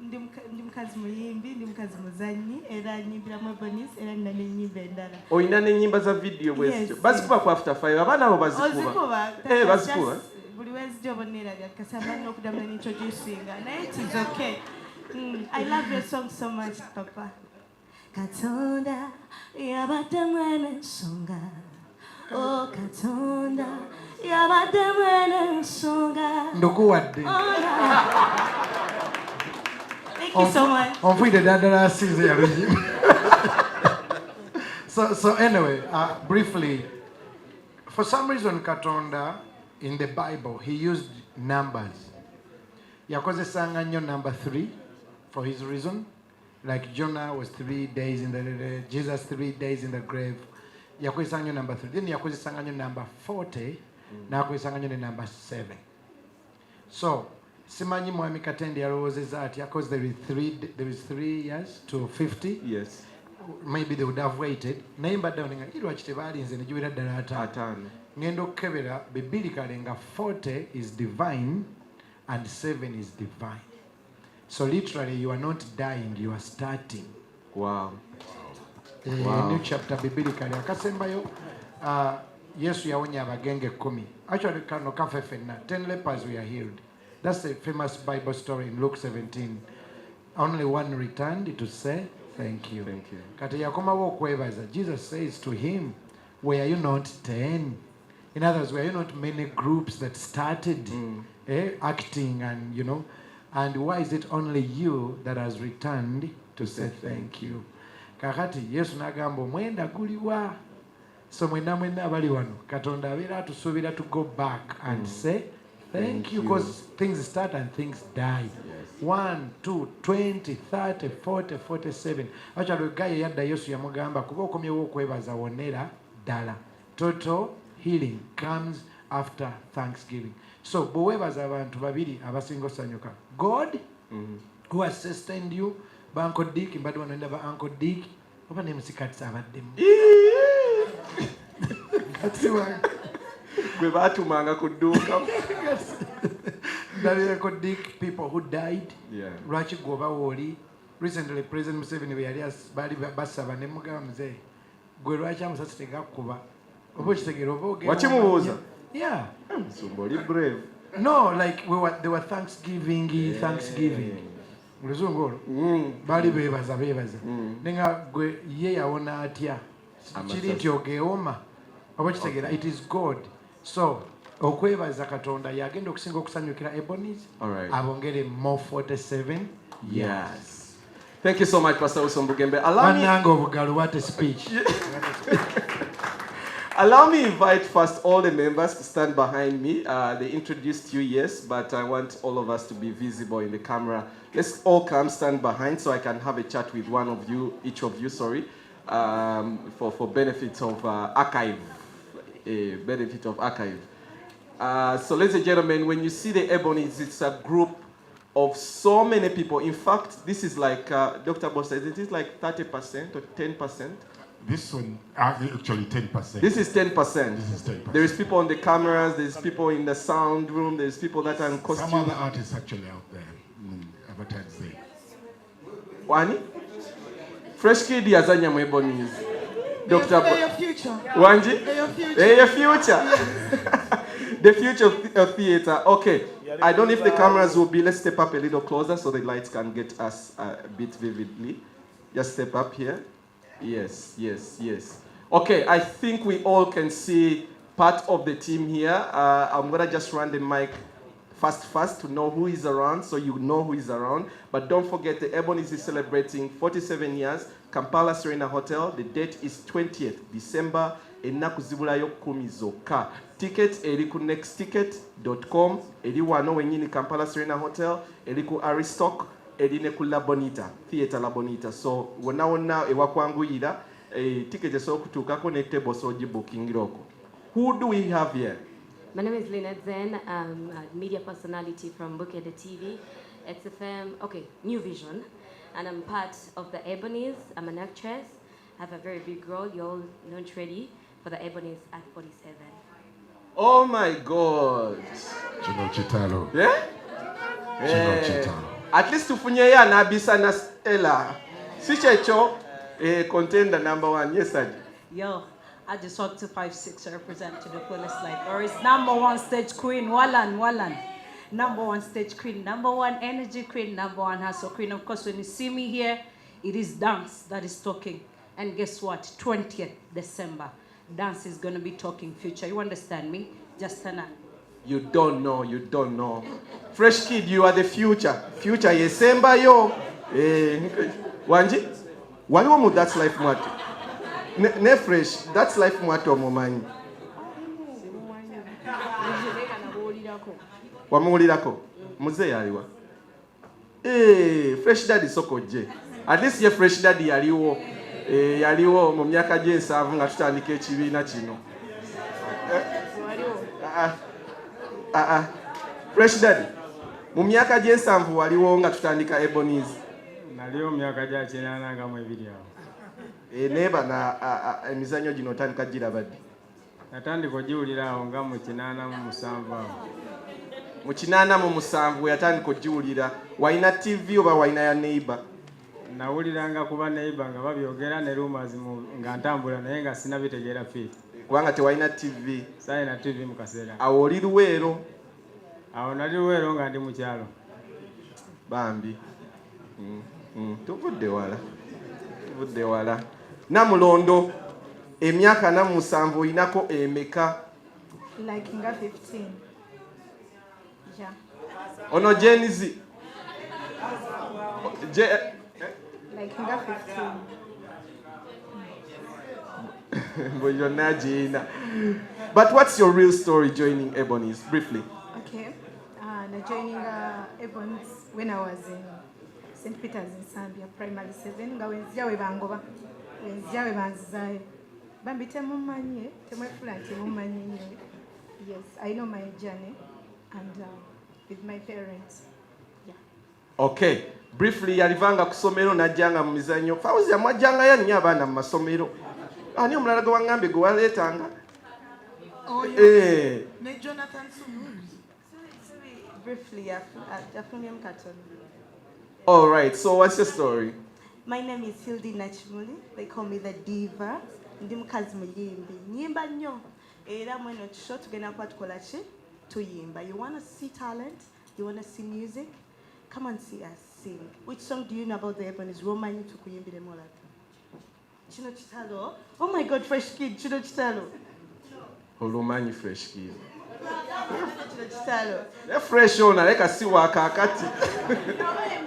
I: Ndi mkazi muyimbi, ndi mkazi muzanyi, era nyimbira mu Ebonies, era nina n'ennyimba endala.
A: Oyina n'ennyimba za video bwezityo. Bazikuba ku After 5, abaana abo bazikuba.
I: Ozikuba.
A: Bazikuba.
I: Buli wezi oboneraga kasamba n'okuddamu n'introducinga. Naye it is okay. I love your song so much, Papa. Katonda yabadde mwene ensonga. Oh, Katonda yabadde mwene nsonga.
C: Ndokuwadde.
I: Thank you so much.
C: Onfuide dadala sinze yaluji. So anyway, briefly, for some reason Katonda in the Bible he used numbers. Yakozesanga nnyo number 3 for his reason. Like Jonah was 3 days in the Jesus 3 days in the grave. Yakozesanga nnyo number 3. Then yakozesanga nnyo number 40. Nakozesanga nnyo number 7. So simanyi mwami Katendi yalowoozezza atya because there is 3 years to 50.
A: Yes.
C: Maybe they would have waited. Naye mbadde oninga lwaki tebaalinze ne giwera ddala 5. Ngenda okukebera bibirikale nga 40 is divine and 7 is divine. So literally you are not dying, you are starting.
A: Wow.
C: New chapter bibirikale akasembayo Yesu yawonya abagenge 10. Actually kano kafe fenna 10 lepers were healed. That's a famous Bible story in Luke 17. Only one returned to say thank you.
A: Thank you.
C: Kati yakomawo okwebaza. Jesus says to him, were you not 10? In other words, were you not many groups that started acting and, and why is it only you that has returned to say thank you? Kakati Yesu nagamba omwenda guliwa. So mwena abali wano Katonda abeera atusuubira to go back and say thank you because things start and things die. 1, 2, 20, 30, 40, 47. Actually, guy yadda Yesu yamugamba kuba okomyewo okwebaza wonera ddala. Total healing comes after thanksgiving. So bwewebaza abantu babiri abasinga osanyuka. God who has sustained you, ba Uncle Dick, mbadde wano ba Uncle Dick, oba ne musikati abaddemu.
A: Gwe baatumanga ku dduuka.
C: Uncle Dick, people who died. Lwaki gwoba wooli. Recently President Museveni bwe yali baali basaba ne mugamba muzeeyi gwe lwaki amasasi tegakuba oba okitegeera oba ogenda
A: wakimubuuza.
C: Yeah.
A: Nsumba oli brave.
C: No, like they were thanksgiving. Muluzungu olwo baali beebaza nenga gwe ye yawona atya kiri nti ogeewoma oba okitegeera it is God. So okwebaza Katonda yagenda okusinga okusanyukira Ebonies abongere more 47
A: years. Thank you so much, Pastor Usombugembe.
C: What a speech.
A: Allow me invite first all the members to stand behind me. They introduced you, yes, but I want all of us to be visible in the camera. Let's all come stand behind so I can have a chat with one of you, each of you, sorry, for benefit of archive. Benefit of archive. So ladies and gentlemen, when you see the Ebonies, it's a group of so many people. In fact, this is like, Dr. Bbossa, is it like 30% or 10%?
H: This one, actually 10%.
A: This is 10%.
H: This is 10%.
A: There is people on the cameras, there's people in the sound room, there's people that are in costume.
H: Some other artists actually out there, advertising.
A: Wani? Fresh Kid yazanya mu Ebonies. Dr.
G: Future.
A: Wanji?
G: Your
A: future. The future of theater. Okay. I don't know if the cameras will be. Let's step up a little closer so the lights can get us a bit vividly. Just step up here. Yes. Okay, I think we all can see part of the team here. I'm going to just run the mic fast to know who is around, so you know who is around. But don't forget, the Ebonies is celebrating 47 years. Kampala Serena Hotel. The date is 20th December. Ennaku zibulayo 10 zokka. Ticket eri ku nextticket.com. Eri wano wenyini Kampala Serena Hotel. Eri ku Aristoc. Eri ne ku La Bonita. Theatre La Bonita. So wonna ewakwanguyira. Ticket esokutuukako ne table sogibookingiroko. Who do we have here?
J: My name is Lynette Zen. I'm a media personality from Bukede TV, XFM, New Vision. And I'm part of the Ebonies. I'm an actress. I have a very big role. You're all not ready for the Ebonies at 47.
A: Oh my God.
H: Chino Chitalo.
A: Yeah?
H: Chino Chitalo.
A: At least tufunye ya nabisa na Stella. Sichecho, contender number 1. Yes, sir.
K: Yo, I just want to 5-6 represent to the fullest life. Or it's #1 stage queen, Wallan. #1 stage queen, #1 energy queen, #1 hustle queen. Of course, when you see me here, it is dance that is talking. And guess what? 20th December, dance is going to be talking future. You understand me? just an
A: You don't know, you don't know. Fresh kid, you are the future. Future yesembayo. Wanji? Waliwo mu That's Life Mwatu. Ne fresh, That's Life Mwatu omumanyi. Wamuwulirako? Muze yaliwa. Fresh daddy sokojje. At least ye fresh daddy yaliwo. Yaliwo mu myaka gye 7 nga tutandika ekibiina kino. Fresh daddy. Mu myaka gye 7 waliwo nga tutandika Ebonies.
L: Naliyo mu myaka gya 8 nga mu ebiri awo.
A: Neba na emizannyo gino otandika girabadde.
L: Natandika ogiwulira awo nga mu 87 awo.
A: Mu 87 yatandika ogiwulira. Wayina TV oba wayina ya neighbor?
L: Nawuliranga kuba neighbor nga babyogera ne rumors nga ntambula naye nga sinabitegeera fit.
A: Kubanga tewalina TV.
L: Sayina TV mu kaseera.
A: Awo oli Luweero?
L: Awo nali Luweero nga ndi mu kyalo.
A: Bambi. Tuvudde wala. Tuvudde wala. Namulondo, emyaka 7 olinako emeka?
I: Like nga 15. Yeah.
A: Ono Jenizi?
I: Like nga
A: 15. But what's your real story joining Ebonies? Briefly.
I: Okay. I joining Ebonies when I was in St. Peter's in Zambia, primary 7. Nga wenzia bangoba. Wenzia banzizayo. Bambi temumanye, temwefula temumanye nyo. Yes, I know my journey and with my parents. Yeah.
A: Okay. Briefly, yalivanga kusomero najjanga mu mizannyo. Fawzi mwajjanga ya nnyo abaana mu masomero. Ani omulala gwe wangambe gwe waleetanga?
G: Ne Jonathan Sumuri.
I: Briefly, Afuniam Katon.
A: All right, so what's your story?
I: My name is Hildy Nachimuli. They call me the diva. Ndi mukazi muyimbi. Nyimba nnyo. Era mweno tusho tugenda kwa tukola ki? Tuyimba. You want to see talent? You want to see music? Come and see us sing. Which song do you know about the Ebonies? Romanyi tukuyimbire mola. Chino chitalo. Oh my God, Fresh Kid. Chino chitalo.
A: Olumanyi Fresh Kid.
I: Chino chitalo.
A: Ne fresh ona leka si wakakati.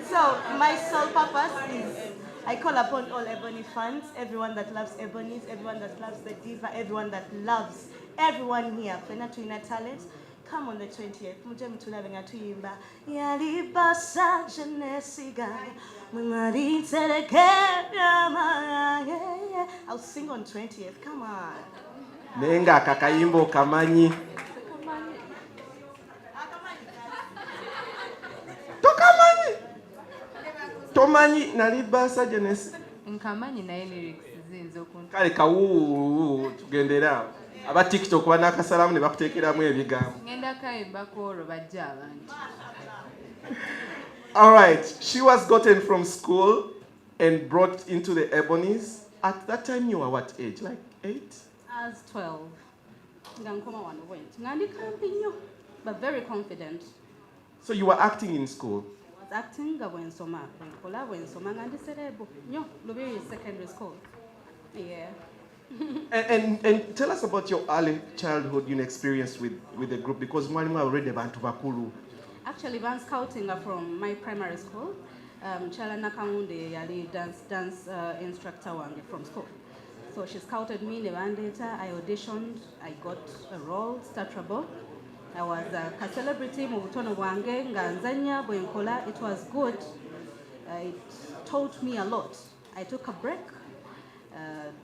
I: So my sole purpose is I call upon all Ebony fans, everyone that loves Ebonies, everyone that loves the diva, everyone that loves everyone here. Fena tuina talent. Come on the 20th. Muje mtulabe nga tuyimba. Yali Bbossa jenesiga. Mwari teleke yama. I'll sing on 20th. Come on.
A: Nenga kakayimbo kamanyi. Tokamanyi. Tomanyi nali Bbossa jenesiga.
F: Nkamanyi naye lyrics zinzo kuntu.
A: Kale kawu tugendera. Aba TikTok banakasalamu ne bakuteekeramu ebigambo.
F: Ngenda kayimba koro bajja abantu.
A: All right, she was gotten from school and brought into the Ebonies. At that time you were what age? Like 8?
K: I was 12. Ngankoma wano went. Ngandi kampi nnyo, but very confident.
A: So you were acting in school?
K: I was acting nga bwensoma. Bwenkola bwensoma ngandi serebo. Nnyo, Lubiri Secondary School. Yeah.
A: And tell us about your early childhood experience with the group, because mwalimu already bantu bakulu.
K: Actually, van scouting from my primary school. Chala Nakawundu yali dance instructor wange from school. So she scouted me in the bandeta. I auditioned. I got a role, Star Trouble. I was a celebrity mu butono bwange nganzanya bwenkola. It was good. It taught me a lot. I took a break.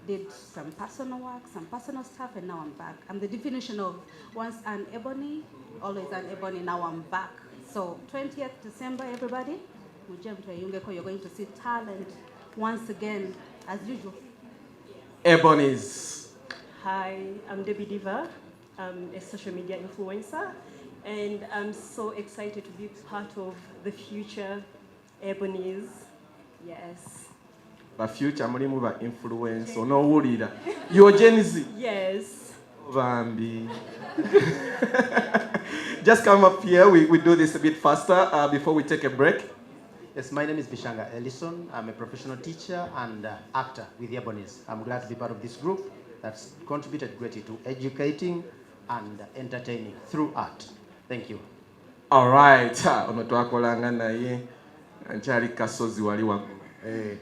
K: Did some personal work, some personal stuff, and now I'm back. I'm the definition of once an Ebony, always an Ebony, now I'm back. So 20th December, everybody, you're going to see talent once again, as usual.
M: Ebonies.
N: Hi, I'm Debbie Diva. I'm a social media influencer, and I'm so excited to be part of the future Ebonies. Yes.
A: The future mulimu ba influence onowulira. You're Gen Z?
N: Yes.
A: Bambi. Just come up here. We do this a bit faster before we take a break.
O: Yes, my name is Bishanga Ellison. I'm a professional teacher and actor with the Ebonies. I'm glad to be part of this group that's contributed greatly to educating, and entertaining through art. Thank you.
A: All right. Ono twakolanga naye anchali kasozi wali waggulu.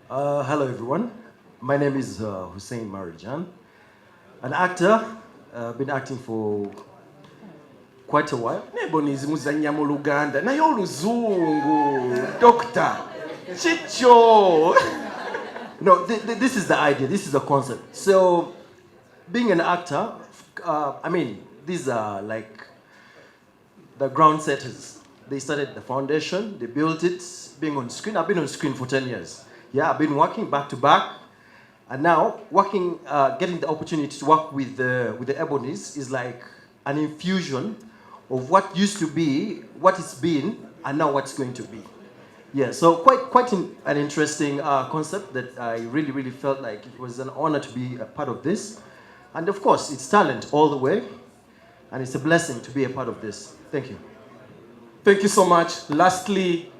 M: Hello everyone. My name is Hussein Marijan, an actor. Been acting for quite a while.
A: Ebonies muzanya mu Luganda naye oluzungu doctor chicho.
M: No, this is the idea. This is the concept. So, being an actor, I mean, these are like the ground setters. They started the foundation, they built it, being on screen. I've been on screen for 10 years. Yeah, I've been working back to back. And now, working, getting the opportunity to work with the Ebonies is like an infusion of what used to be, what it's been, and now what's going to be. Yeah, so quite an interesting concept that I really felt like it was an honor to be a part of this. And of course, it's talent all the way, and it's a blessing to be a part of this. Thank you.
A: Thank you so much. Lastly,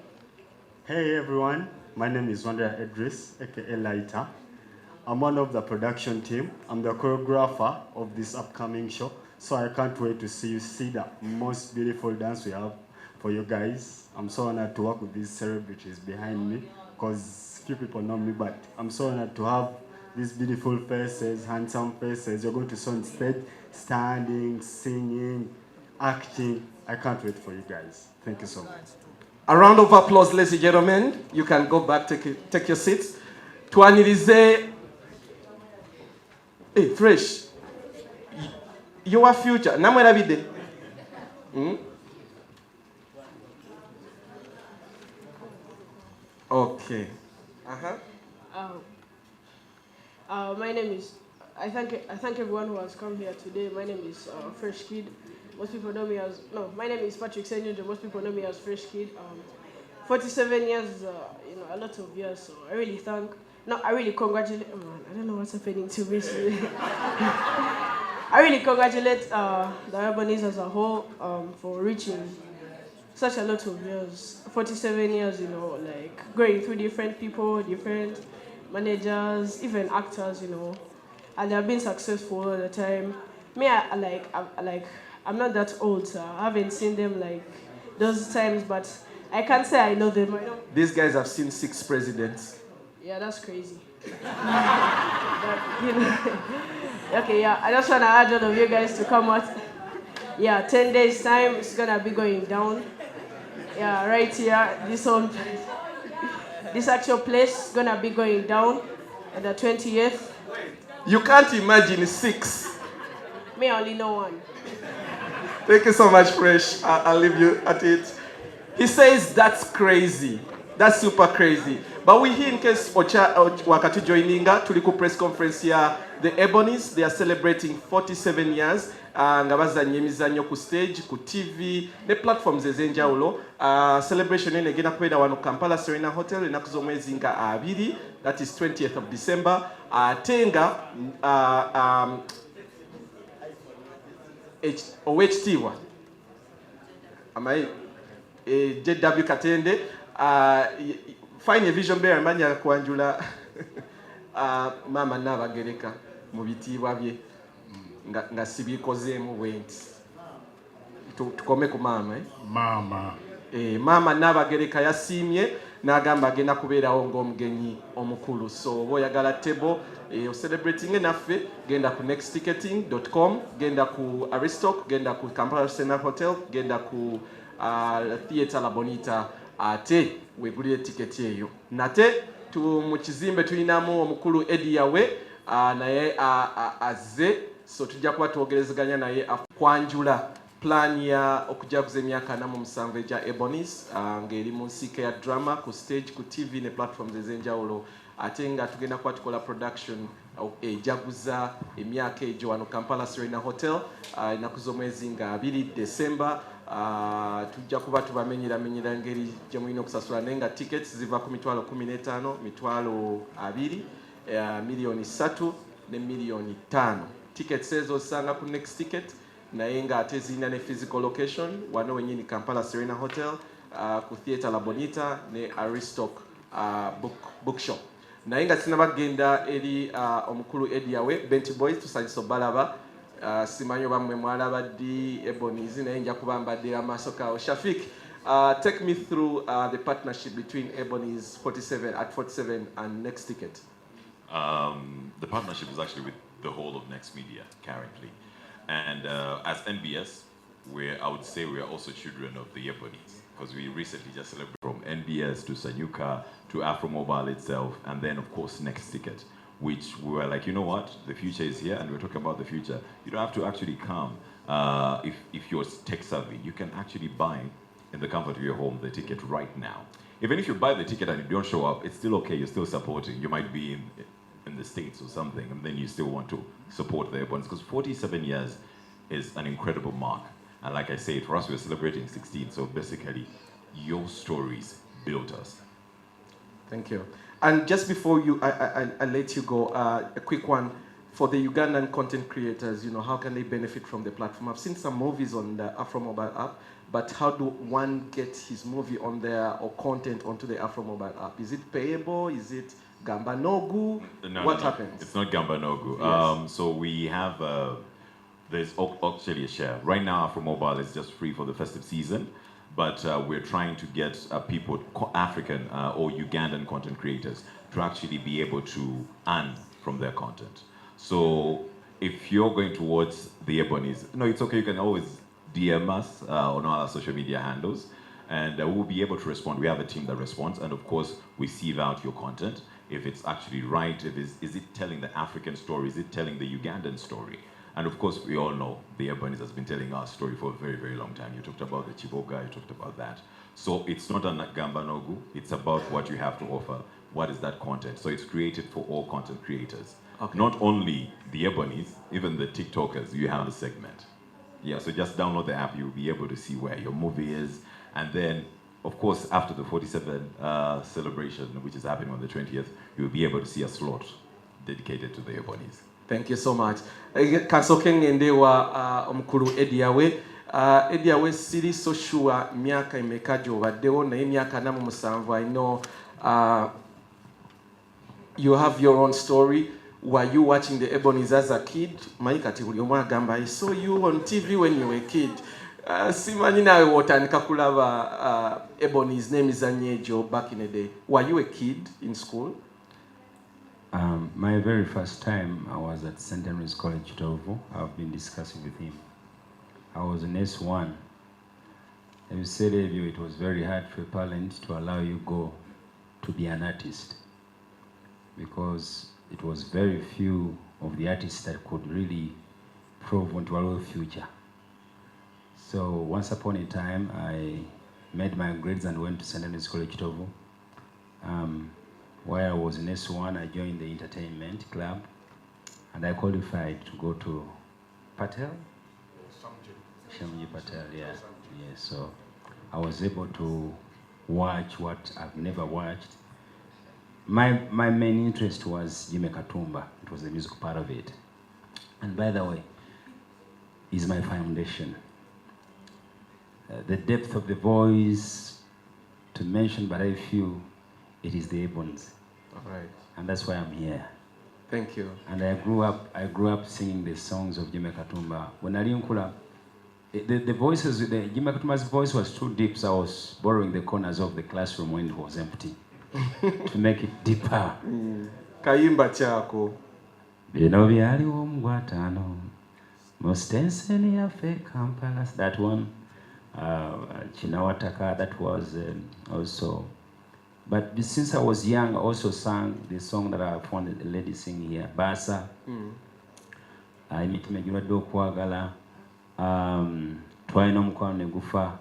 P: hey everyone, my name is Wanda Edris, aka Laita. I'm one of the production team. I'm the choreographer of this upcoming show, so I can't wait to see the most beautiful dance we have for you guys. I'm so honored to work with these celebrities behind me, because few people know me, but I'm so honored to have these beautiful faces, handsome faces. You're going to see on stage, standing, singing, acting. I can't wait for you guys. Thank you so much.
A: A round of applause, ladies and gentlemen. You can go back, take your seats. Twanirize, hey, Fresh, your future. Namwe David. Okay.
Q: My name is. I thank everyone who has come here today. My name is Fresh Kid. Most people know me as my name is Patrick Senyojo. Most people know me as Fresh Kid. 47 years, a lot of years. So I really congratulate. Oh man, I don't know what's happening to me. I really congratulate the Ebonies as a whole for reaching such a lot of years. 47 years, like going through different people, different managers, even actors, and they have been successful all the time. Me, I'm not that old, so I haven't seen them like those times, but I can't say I know them.
A: These guys have seen 6 presidents.
Q: Yeah, that's crazy. Okay, yeah, I just want to urge all of you guys to come out. Yeah, 10 days time, it's gonna be going down. Yeah, right here, this actual place is gonna be going down on the 20th.
A: You can't imagine 6.
Q: Me, I only know 1.
A: Thank you so much, Fresh. I'll leave you at it. He says that's crazy. That's super crazy. But we here in case wakati joininga tuliku press conference ya the Ebonies. They are celebrating 47 years. Nga bazanye emizannyo ku stage, ku TV, ne platforms ez'enjawulo. Celebration eno egenda kubeera wano Kampala Serena Hotel enaku z'omwezi nga 2. That is 20th of December. Ate nga owekitiibwa amayi JW Katende fine vision bearer manya kwanjula mama Nabagereka mu bitiibwa bye nga sibikozeemu bwenti tukome ku mama mama Nabagereka yasiimye n'agamba agenda kubeerawo ng'omugenyi omukulu. So oba oyagala table celebrating naffe genda ku nextticketing.com, genda ku Aristoc, genda ku Kampala Serena Hotel, genda ku Theatre La Bonita, ate wegulire tiketi eyo. Nate mu kizimbe tulinamu omukulu Eddie Yawe naye azze, so tujja kuba twogerezeganya naye kwanjula plan ya okujaguza emyaka 47 eja Ebonies ng'eri mu nsiike ya drama ku stage, ku TV ne platforms ez'enjawulo. Ate nga tugenda kuba tukola production ejaguza emyaka egyo wano Kampala Serena Hotel enaku z'omwezi nga 2 December. Tujja kuba tubamenyera ngeri gye mulina okusasula naye nga tickets ziva ku mitwalo 15, mitwalo 2, milioni 3 ne milioni 5. Tickets ezo osanga ku Next Ticket naye nga ate zirina ne physical location wano wenyini Kampala Serena Hotel, ku Theatre La Bonita ne Aristoc bookshop. Naye nga sinabagenda eri omukulu Eddie Yawe, Benti Boys tusanyisa obalaba simanyi oba mmwe mwalaba ddi Ebonies naye nja kuba mbadde amaaso kawo. Shafiq, take me through the partnership between Ebonies 47 at 47 and Next Ticket.
D: The partnership is actually with the whole of Next Media currently. And as NBS, I would say we are also children of the Ebonies, because we recently just celebrated from NBS to Sanyuka to Afromobile itself, and then of course Next Ticket, which we were like, you know what, the future is here, and we're talking about the future. You don't have to actually come if you're tech savvy. You can actually buy in the comfort of your home the ticket right now. Even if you buy the ticket and you don't show up, it's still okay, you're still supporting. You might be in the States or something, and then you still want to support the Ebonies, because 47 years is an incredible mark. And like I said, for us, we're celebrating 16, so basically, your stories built us.
A: Thank you. And just before I let you go, a quick one for the Ugandan content creators. How can they benefit from the platform? I've seen some movies on the Afromobile app, but how do one get his movie on there or content onto the Afromobile app? Is it payable? Is it Gamba Nogu? What happens?
D: It's not Gamba Nogu.
A: Yes.
D: So we have, there's actually a share. Right now, Afromobile is just free for the festive season, but we're trying to get people, African or Ugandan content creators, to actually be able to earn from their content. So if you're going towards the Ebonies, it's okay, you can always DM us on all our social media handles, and we'll be able to respond. We have a team that responds, and of course, we sieve out your content. If it's actually right, is it telling the African story, is it telling the Ugandan story? And of course, we all know the Ebonies has been telling our story for a very, very long time. You talked about the Chiboga, you talked about that. So it's not a Gamba Nogu, it's about what you have to offer. What is that content? So it's created for all content creators. Okay. Not only the Ebonies, even the TikTokers, you have a segment. Yeah, so just download the app, you'll be able to see where your movie is. And then, of course, after the 47 celebration, which is happening on the 20th, you'll be able to see a slot dedicated to the Ebonies.
A: Thank you so much. Kansoke ngende wa omukulu Ediawe. Ediawe siri so sure myaka imeka gy'obaddewo naye myaka 47. I know you have your own story. Were you watching the Ebonies as a kid? Maikati buli omu agamba, I saw you on TV when you were a kid. Simanyi nawe wotandika kulaba Ebonies n'emizannyo egyo back in the day. Were you a kid in school?
R: My very first time I was at St. Henry's College, Tovu. I've been discussing with him. I was in S1. As you said, it was very hard for a parent to allow you go to be an artist, because it was very few of the artists that could really prove onto a real future. So once upon a time, I made my grades and went to St. Henry's College, Tovu. While I was in S1, I joined the entertainment club, and I qualified to go to Patel? Shamji Patel, yeah. So I was able to watch what I've never watched. My main interest was Jimmy Katumba. It was the music part of it. And by the way, is my foundation. The depth of the voice to mention, but I feel it is the Ebonies.
A: All right.
R: And that's why I'm here.
A: Thank you.
R: And I grew up singing the songs of Jimmy Katumba. When I didn't the voices, Jimmy Katumba's voice was too deep, so I was borrowing the corners of the classroom when it was empty to make it deeper.
A: Kayimba chako.
R: Bino byaliwo mugwatano. Mostenseni yafe Kampala. That one. Chinawataka, that was also. But since I was young, I also sang the song that I found a lady singing here, Bbossa. Imitimejirwa dde okwagala, Twalina omukwano ne gufa,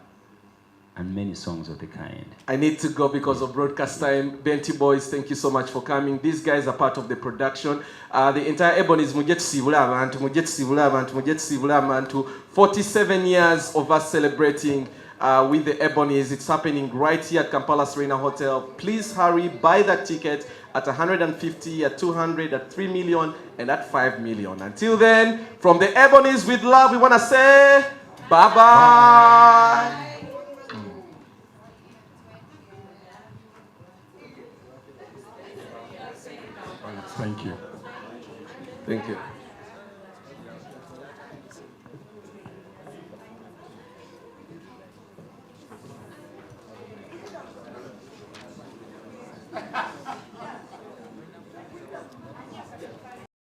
R: and many songs of the kind. I
A: need to go because of broadcast time. Benti Boys, thank you so much for coming. These guys are part of the production. The entire Ebonies, mujje tusibule abantu. 47 years of us celebrating with the Ebonies. It's happening right here at Kampala Serena Hotel. Please hurry, buy that ticket at 150, at 200, at 3 million, and at 5 million. Until then, from the Ebonies with love, we want to say bye-bye.
H: Thank you.
A: Thank you.